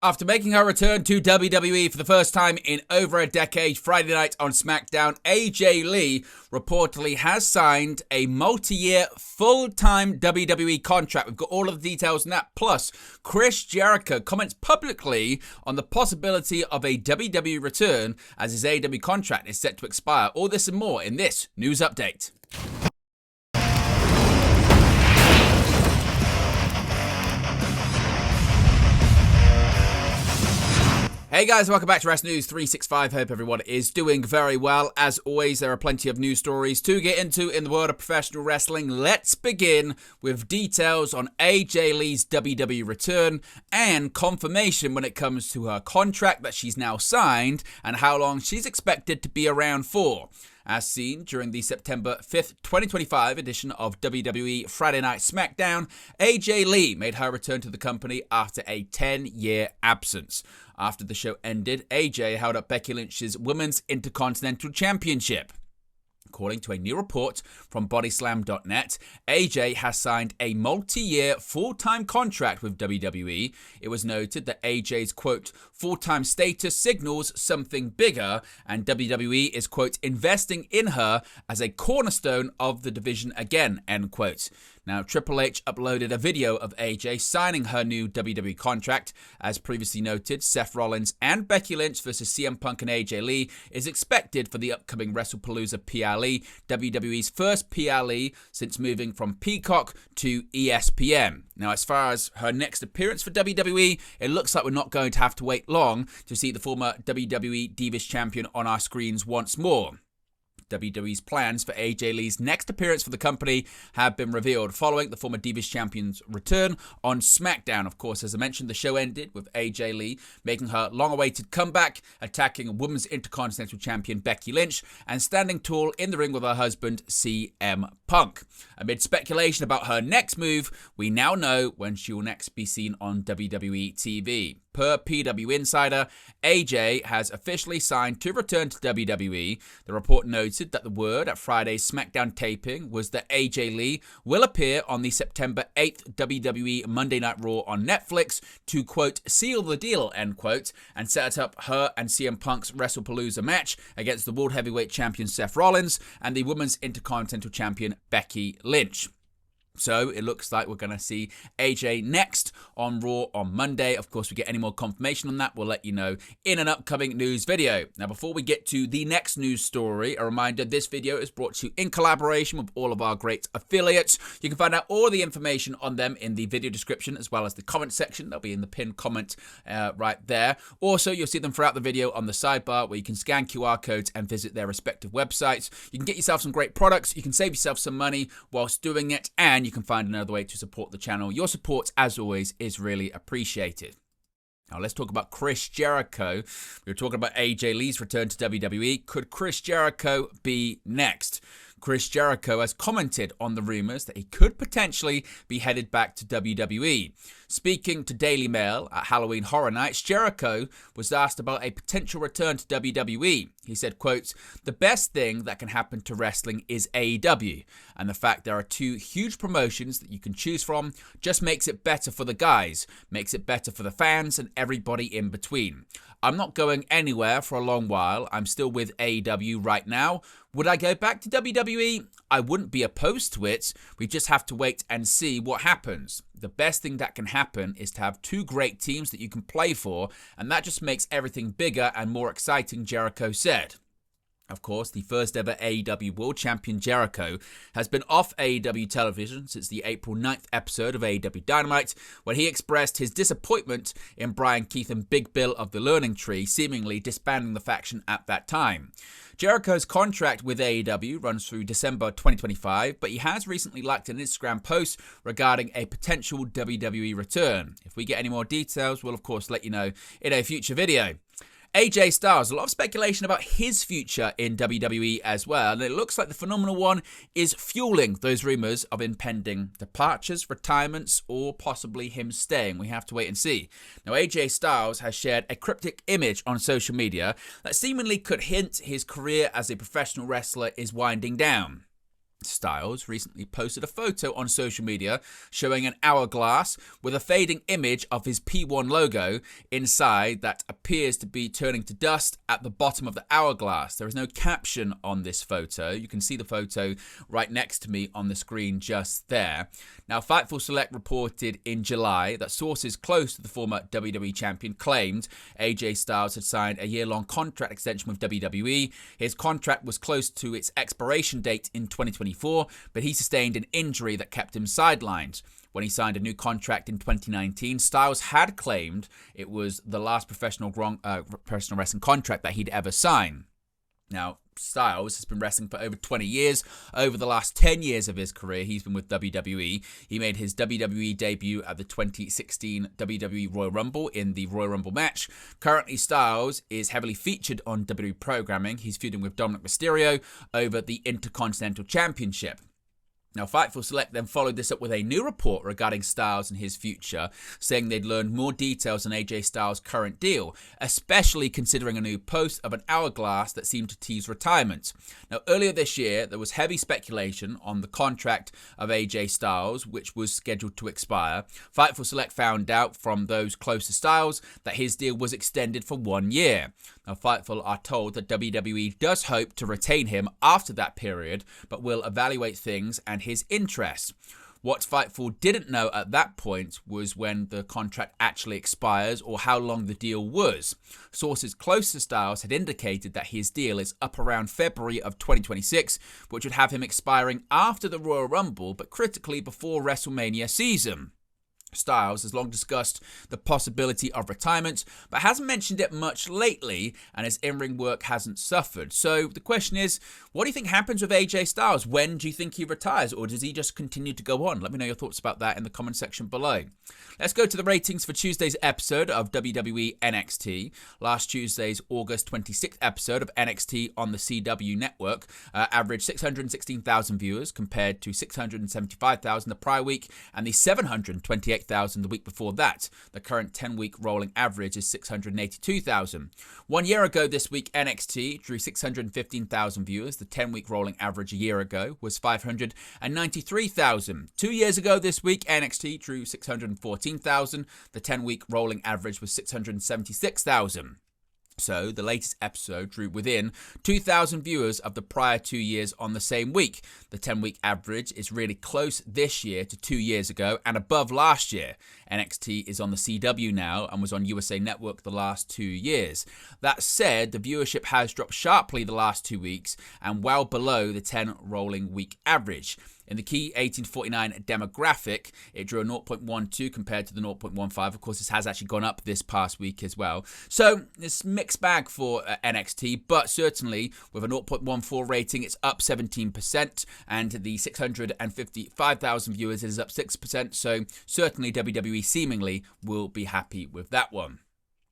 After making her return to WWE for the first time in over a decade, Friday night on SmackDown, AJ Lee reportedly has signed a multi-year, full-time WWE contract. We've got all of the details on that. Plus, Chris Jericho comments publicly on the possibility of a WWE return as his AEW contract is set to expire. All this and more in this news update. Hey guys, welcome back to Wrestling News 365. Hope everyone is doing very well. As always, there are plenty of news stories to get into in the world of professional wrestling. Let's begin with details on AJ Lee's WWE return and confirmation when it comes to her contract that she's now signed and how long she's expected to be around for. As seen during the September 5th, 2025 edition of WWE Friday Night SmackDown, AJ Lee made her return to the company after a 10-year absence. After the show ended, AJ held up Becky Lynch's Women's Intercontinental Championship. According to a new report from Bodyslam.net, AJ has signed a multi-year full-time contract with WWE. It was noted that AJ's, quote, full-time status signals something bigger, and WWE is, quote, investing in her as a cornerstone of the division again, end quote. Now, Triple H uploaded a video of AJ signing her new WWE contract. As previously noted, Seth Rollins and Becky Lynch versus CM Punk and AJ Lee is expected for the upcoming WrestlePalooza PLE, WWE's first PLE since moving from Peacock to ESPN. Now, as far as her next appearance for WWE, it looks like we're not going to have to wait long to see the former WWE Divas Champion on our screens once more. WWE's plans for AJ Lee's next appearance for the company have been revealed following the former Divas Champion's return on SmackDown. Of course, as I mentioned, the show ended with AJ Lee making her long-awaited comeback, attacking Women's Intercontinental Champion Becky Lynch and standing tall in the ring with her husband CM Punk. Amid speculation about her next move, we now know when she will next be seen on WWE TV. Per PW Insider, AJ has officially signed to return to WWE. The report noted that the word at Friday's SmackDown taping was that AJ Lee will appear on the September 8th WWE Monday Night Raw on Netflix to, quote, seal the deal, end quote, and set up her and CM Punk's WrestlePalooza match against the World Heavyweight Champion Seth Rollins and the Women's Intercontinental Champion Becky Lynch. So it looks like we're going to see AJ next on Raw on Monday. Of course, if we get any more confirmation on that, we'll let you know in an upcoming news video. Now, before we get to the next news story, a reminder, this video is brought to you in collaboration with all of our great affiliates. You can find out all the information on them in the video description as well as the comment section. They'll be in the pinned comment right there. Also, you'll see them throughout the video on the sidebar where you can scan QR codes and visit their respective websites. You can get yourself some great products. You can save yourself some money whilst doing it, and you can find another way to support the channel. Your support, as always, is really appreciated. Now, let's talk about Chris Jericho. We were talking about AJ Lee's return to WWE. Could Chris Jericho be next? Chris Jericho has commented on the rumors that he could potentially be headed back to WWE. Speaking to Daily Mail at Halloween Horror Nights, Jericho was asked about a potential return to WWE. He said, quote, the best thing that can happen to wrestling is AEW, and the fact there are two huge promotions that you can choose from just makes it better for the guys, makes it better for the fans and everybody in between. I'm not going anywhere for a long while. I'm still with AEW right now. Would I go back to WWE? I wouldn't be opposed to it. We just have to wait and see what happens. The best thing that can happen is to have two great teams that you can play for, and that just makes everything bigger and more exciting, Jericho said. Of course, the first ever AEW World Champion Jericho has been off AEW television since the April 9th episode of AEW Dynamite, when he expressed his disappointment in Brian Keith and Big Bill of the Learning Tree seemingly disbanding the faction at that time. Jericho's contract with AEW runs through December 2025, but he has recently liked an Instagram post regarding a potential WWE return. If we get any more details, we'll of course let you know in a future video. AJ Styles, a lot of speculation about his future in WWE as well, and it looks like the phenomenal one is fueling those rumors of impending departures, retirements, or possibly him staying. We have to wait and see. Now, AJ Styles has shared a cryptic image on social media that seemingly could hint his career as a professional wrestler is winding down. Styles recently posted a photo on social media showing an hourglass with a fading image of his P1 logo inside that appears to be turning to dust at the bottom of the hourglass. There is no caption on this photo. You can see the photo right next to me on the screen just there. Now, Fightful Select reported in July that sources close to the former WWE champion claimed AJ Styles had signed a year-long contract extension with WWE. His contract was close to its expiration date in 2024, but he sustained an injury that kept him sidelined. When he signed a new contract in 2019, Styles had claimed it was the last professional wrestling contract that he'd ever sign. Now, Styles has been wrestling for over 20 years. Over the last 10 years of his career, he's been with WWE. He made his WWE debut at the 2016 WWE Royal Rumble in the Royal Rumble match. Currently, Styles is heavily featured on WWE programming. He's feuding with Dominic Mysterio over the Intercontinental Championship. Now, Fightful Select then followed this up with a new report regarding Styles and his future, saying they'd learned more details on AJ Styles' current deal, especially considering a new post of an hourglass that seemed to tease retirement. Now, earlier this year, there was heavy speculation on the contract of AJ Styles, which was scheduled to expire. Fightful Select found out from those close to Styles that his deal was extended for 1 year. Now, Fightful are told that WWE does hope to retain him after that period, but will evaluate things and his interests. What Fightful didn't know at that point was when the contract actually expires or how long the deal was. Sources close to Styles had indicated that his deal is up around February of 2026, which would have him expiring after the Royal Rumble, but critically before WrestleMania season. Styles has long discussed the possibility of retirement, but hasn't mentioned it much lately, and his in-ring work hasn't suffered. So the question is, what do you think happens with AJ Styles? When do you think he retires, or does he just continue to go on? Let me know your thoughts about that in the comment section below. Let's go to the ratings for Tuesday's episode of WWE NXT. Last Tuesday's August 26th episode of NXT on the CW network averaged 616,000 viewers compared to 675,000 the prior week and the 728,000 the week before that. The current 10-week rolling average is 682,000. 1 year ago this week, NXT drew 615,000 viewers. The 10-week rolling average a year ago was 593,000. 2 years ago this week, NXT drew 614,000. The 10-week rolling average was 676,000. So, the latest episode drew within 2,000 viewers of the prior 2 years on the same week. The 10-week average is really close this year to 2 years ago and above last year. NXT is on the CW now and was on USA Network the last 2 years. That said, the viewership has dropped sharply the last 2 weeks and well below the 10 rolling week average. In the key 18-49 demographic, it drew a 0.12 compared to the 0.15. Of course, this has actually gone up this past week as well. So, it's mixed bag for NXT, but certainly with a 0.14 rating, it's up 17%, and the 655,000 viewers is up 6%. So, certainly WWE seemingly will be happy with that one.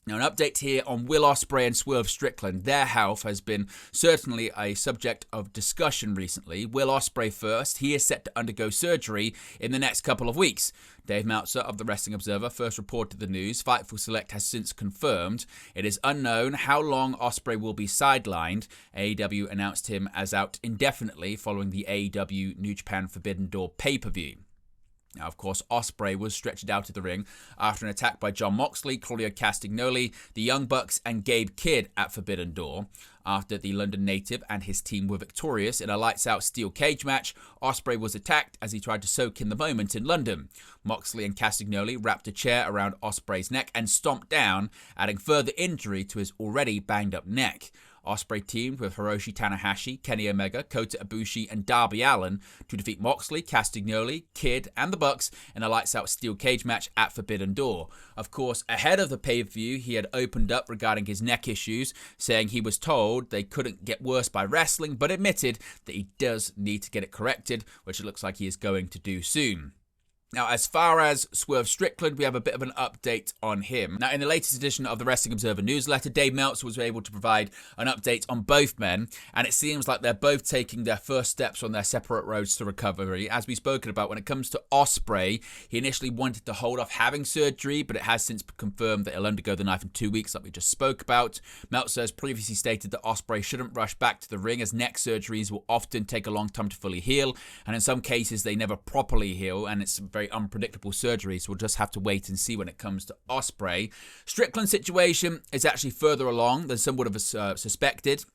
Now, an update here on Will Ospreay and Swerve Strickland. Their health has been certainly a subject of discussion recently. Will Ospreay first. He is set to undergo surgery in the next couple of weeks. Dave Meltzer of the Wrestling Observer first reported the news. Fightful Select has since confirmed. It is unknown how long Ospreay will be sidelined. AEW announced him as out indefinitely following the AEW New Japan Forbidden Door pay-per-view. Now, of course, Ospreay was stretched out of the ring after an attack by Jon Moxley, Claudio Castagnoli, the Young Bucks, and Gabe Kidd at Forbidden Door. After the London native and his team were victorious in a lights-out steel cage match, Ospreay was attacked as he tried to soak in the moment in London. Moxley and Castagnoli wrapped a chair around Ospreay's neck and stomped down, adding further injury to his already banged-up neck. Ospreay teamed with Hiroshi Tanahashi, Kenny Omega, Kota Ibushi, and Darby Allin to defeat Moxley, Castagnoli, Kidd, and the Bucks in a lights-out steel cage match at Forbidden Door. Of course, ahead of the pay-per-view, he had opened up regarding his neck issues, saying he was told they couldn't get worse by wrestling, but admitted that he does need to get it corrected, which it looks like he is going to do soon. Now, as far as Swerve Strickland, we have a bit of an update on him. Now, in the latest edition of the Wrestling Observer newsletter, Dave Meltzer was able to provide an update on both men, and it seems like they're both taking their first steps on their separate roads to recovery. As we've spoken about, when it comes to Ospreay, he initially wanted to hold off having surgery, but it has since been confirmed that he'll undergo the knife in 2 weeks, like we just spoke about. Meltzer has previously stated that Ospreay shouldn't rush back to the ring, as neck surgeries will often take a long time to fully heal, and in some cases they never properly heal, and it's very unpredictable surgery, so we'll just have to wait and see when it comes to Ospreay. Strickland's situation is actually further along than some would have suspected.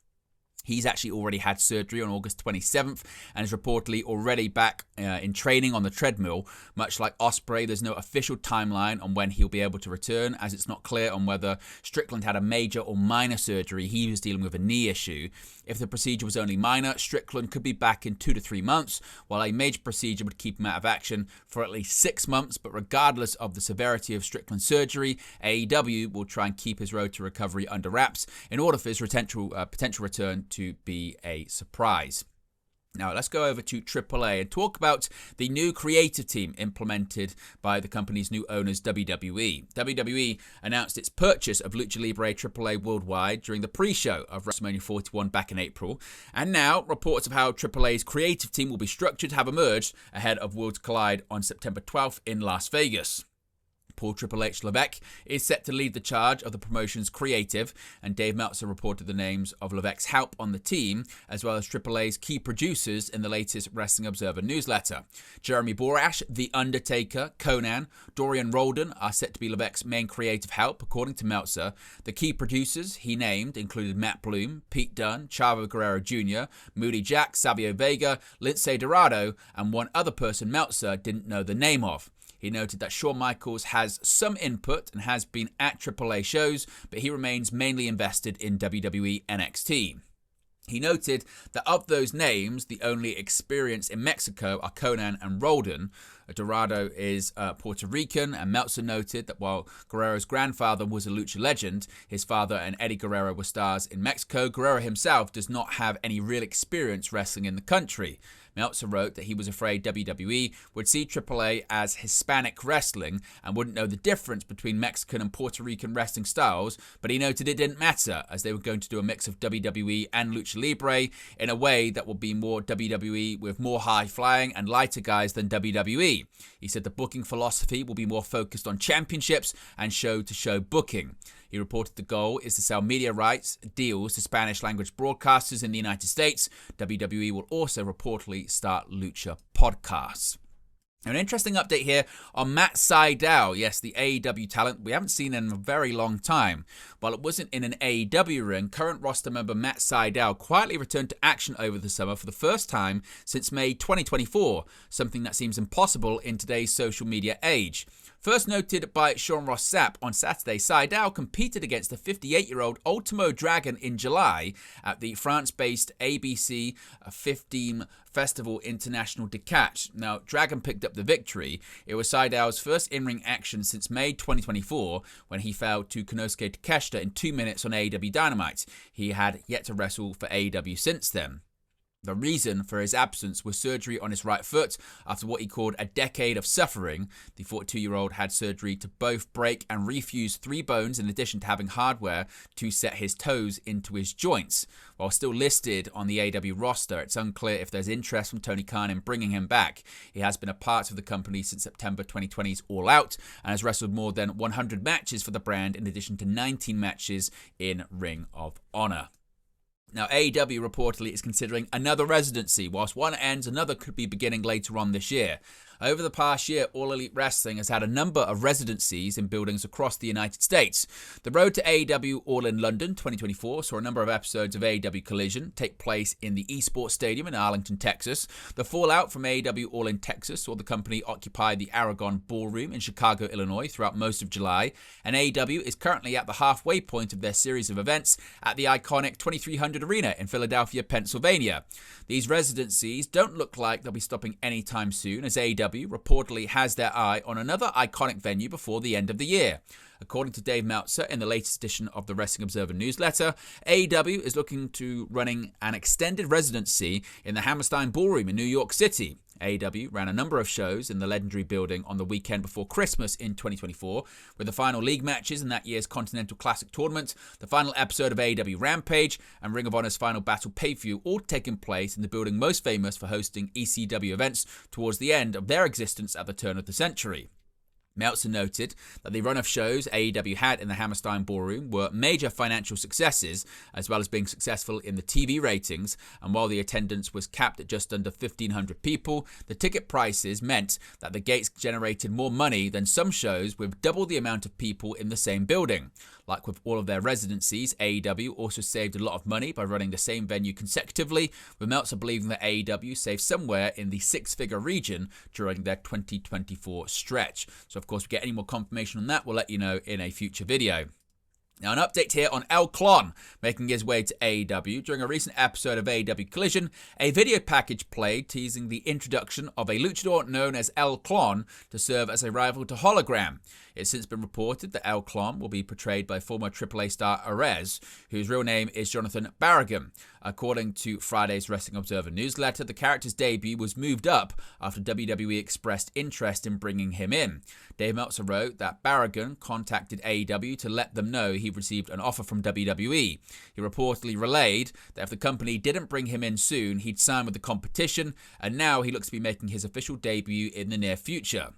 He's actually already had surgery on August 27th and is reportedly already back in training on the treadmill. Much like Ospreay, there's no official timeline on when he'll be able to return, as it's not clear on whether Strickland had a major or minor surgery. He was dealing with a knee issue. If the procedure was only minor, Strickland could be back in 2 to 3 months, while a major procedure would keep him out of action for at least 6 months. But regardless of the severity of Strickland's surgery, AEW will try and keep his road to recovery under wraps in order for his potential return to be a surprise. Now, let's go over to AAA and talk about the new creative team implemented by the company's new owners, WWE. WWE announced its purchase of Lucha Libre AAA worldwide during the pre-show of WrestleMania 41 back in April. And now, reports of how AAA's creative team will be structured have emerged ahead of Worlds Collide on September 12th in Las Vegas. Paul Triple H Levesque is set to lead the charge of the promotion's creative, and Dave Meltzer reported the names of Levesque's help on the team, as well as AAA's key producers in the latest Wrestling Observer newsletter. Jeremy Borash, The Undertaker, Conan, Dorian Roldan are set to be Levesque's main creative help, according to Meltzer. The key producers he named included Matt Bloom, Pete Dunne, Chavo Guerrero Jr., Moody Jack, Savio Vega, Lince Dorado, and one other person Meltzer didn't know the name of. He noted that Shawn Michaels has some input and has been at AAA shows, but he remains mainly invested in WWE NXT. He noted that of those names, the only experience in Mexico are Conan and Roldan. Dorado is Puerto Rican, and Meltzer noted that while Guerrero's grandfather was a lucha legend, his father and Eddie Guerrero were stars in Mexico. Guerrero himself does not have any real experience wrestling in the country. Meltzer wrote that he was afraid WWE would see AAA as Hispanic wrestling and wouldn't know the difference between Mexican and Puerto Rican wrestling styles, but he noted it didn't matter, as they were going to do a mix of WWE and Lucha Libre in a way that will be more WWE with more high-flying and lighter guys than WWE. He said the booking philosophy will be more focused on championships and show-to-show booking. He reported the goal is to sell media rights deals to Spanish-language broadcasters in the United States. WWE will also reportedly start Lucha podcasts. An interesting update here on Matt Sydal. Yes, the AEW talent we haven't seen in a very long time. While it wasn't in an AEW ring, current roster member Matt Sydal quietly returned to action over the summer for the first time since May 2024, something that seems impossible in today's social media age. First noted by Sean Ross Sapp on Saturday, Sydal competed against the 58-year-old Ultimo Dragon in July at the France-based ABC 15 Festival International de Catch. Now, Dragon picked up the victory. It was Sydal's first in-ring action since May 2024, when he fell to Konosuke Takeshita in 2 minutes on AEW Dynamite. He had yet to wrestle for AEW since then. The reason for his absence was surgery on his right foot after what he called a decade of suffering. The 42-year-old had surgery to both break and refuse 3 bones, in addition to having hardware to set his toes into his joints. While still listed on the AEW roster, it's unclear if there's interest from Tony Khan in bringing him back. He has been a part of the company since September 2020's All Out and has wrestled more than 100 matches for the brand, in addition to 19 matches in Ring of Honor. Now, AEW reportedly is considering another residency. Whilst one ends, another could be beginning later on this year. Over the past year, All Elite Wrestling has had a number of residencies in buildings across the United States. The road to AEW All in London 2024 saw a number of episodes of AEW Collision take place in the Esports Stadium in Arlington, Texas. The fallout from AEW All in Texas saw the company occupy the Aragon Ballroom in Chicago, Illinois throughout most of July. And AEW is currently at the halfway point of their series of events at the iconic 2300 Arena in Philadelphia, Pennsylvania. These residencies don't look like they'll be stopping anytime soon, as AEW reportedly has their eye on another iconic venue before the end of the year. According to Dave Meltzer in the latest edition of the Wrestling Observer newsletter, AEW is looking to running an extended residency in the Hammerstein Ballroom in New York City. AEW ran a number of shows in the legendary building on the weekend before Christmas in 2024, with the final league matches in that year's Continental Classic tournament, the final episode of AEW Rampage, and Ring of Honor's final Battle pay-per-view all taking place in the building most famous for hosting ECW events towards the end of their existence at the turn of the century. Meltzer noted that the run of shows AEW had in the Hammerstein Ballroom were major financial successes, as well as being successful in the TV ratings, and while the attendance was capped at just under 1,500 people, the ticket prices meant that the gates generated more money than some shows with double the amount of people in the same building. Like with all of their residencies, AEW also saved a lot of money by running the same venue consecutively, with Meltzer believing that AEW saved somewhere in the six-figure region during their 2024 stretch. So of course, if we get any more confirmation on that, we'll let you know in a future video. Now, an update here on Clon making his way to AEW. During a recent episode of AEW Collision, a video package played teasing the introduction of a luchador known as Clon to serve as a rival to Hologram. It's since been reported that Clon will be portrayed by former AAA star Arez, whose real name is Jonathan Barragan. According to Friday's Wrestling Observer newsletter, the character's debut was moved up after WWE expressed interest in bringing him in. Dave Meltzer wrote that Barragan contacted AEW to let them know he received an offer from WWE. He reportedly relayed that if the company didn't bring him in soon, he'd sign with the competition, and now he looks to be making his official debut in the near future.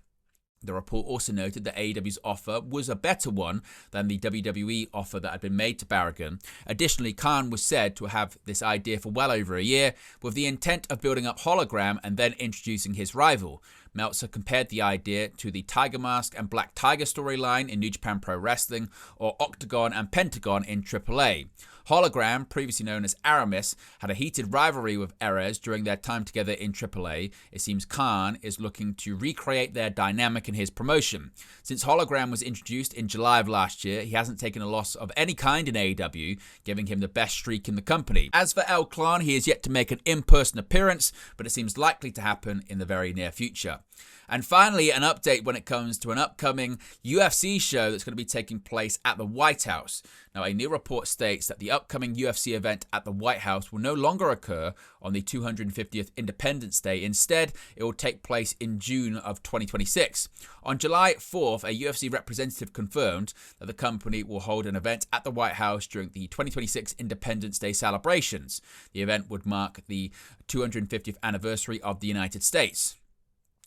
The report also noted that AEW's offer was a better one than the WWE offer that had been made to Barragan. Additionally, Khan was said to have this idea for well over a year, with the intent of building up Hologram and then introducing his rival. Meltzer compared the idea to the Tiger Mask and Black Tiger storyline in New Japan Pro Wrestling, or Octagon and Pentagon in AAA. Hologram, previously known as Aramis, had a heated rivalry with Arez during their time together in AAA. It seems Khan is looking to recreate their dynamic in his promotion. Since Hologram was introduced in July of last year, he hasn't taken a loss of any kind in AEW, giving him the best streak in the company. As for Clon, he is yet to make an in-person appearance, but it seems likely to happen in the very near future. And finally, an update when it comes to an upcoming UFC show that's going to be taking place at the White House. Now, a new report states that the upcoming UFC event at the White House will no longer occur on the 250th Independence Day. Instead, it will take place in June of 2026. On July 4th, a UFC representative confirmed that the company will hold an event at the White House during the 2026 Independence Day celebrations. The event would mark the 250th anniversary of the United States.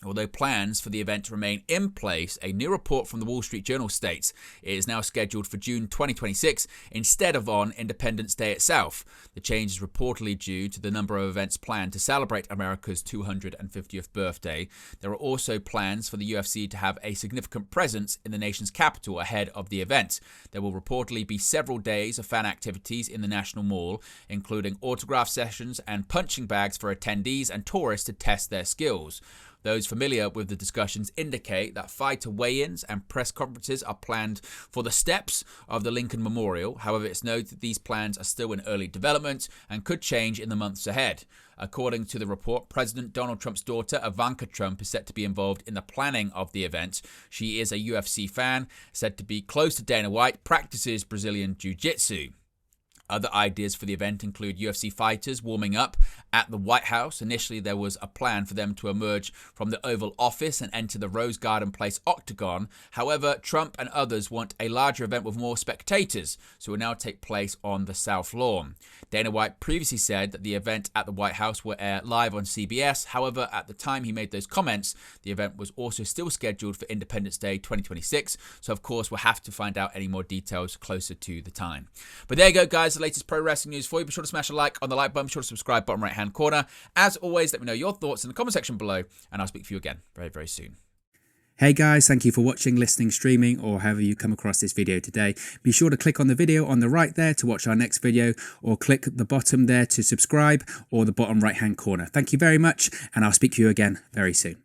Although plans for the event remain in place, a new report from the Wall Street Journal states it is now scheduled for June 2026 instead of on Independence Day itself. The change is reportedly due to the number of events planned to celebrate America's 250th birthday. There are also plans for the UFC to have a significant presence in the nation's capital ahead of the event. There will reportedly be several days of fan activities in the National Mall, including autograph sessions and punching bags for attendees and tourists to test their skills. Those familiar with the discussions indicate that fighter weigh-ins and press conferences are planned for the steps of the Lincoln Memorial. However, it's noted that these plans are still in early development and could change in the months ahead. According to the report, President Donald Trump's daughter, Ivanka Trump, is set to be involved in the planning of the event. She is a UFC fan, said to be close to Dana White, practices Brazilian Jiu-Jitsu. Other ideas for the event include UFC fighters warming up at the White House. Initially, there was a plan for them to emerge from the Oval Office and enter the Rose Garden Place Octagon. However, Trump and others want a larger event with more spectators, so it will now take place on the South Lawn. Dana White previously said that the event at the White House will air live on CBS. However, at the time he made those comments, the event was also still scheduled for Independence Day 2026. So, of course, we'll have to find out any more details closer to the time. But there you go, guys. The latest pro wrestling news for you. Be sure to smash a like on the like button. Be sure to subscribe, bottom right hand corner. As always, let me know your thoughts in the comment section below, and I'll speak to you again very, very soon. Hey guys, thank you for watching, listening, streaming, or however you come across this video today. Be sure to click on the video on the right there to watch our next video, or click the bottom there to subscribe, or the bottom right hand corner. Thank you very much, and I'll speak to you again very soon.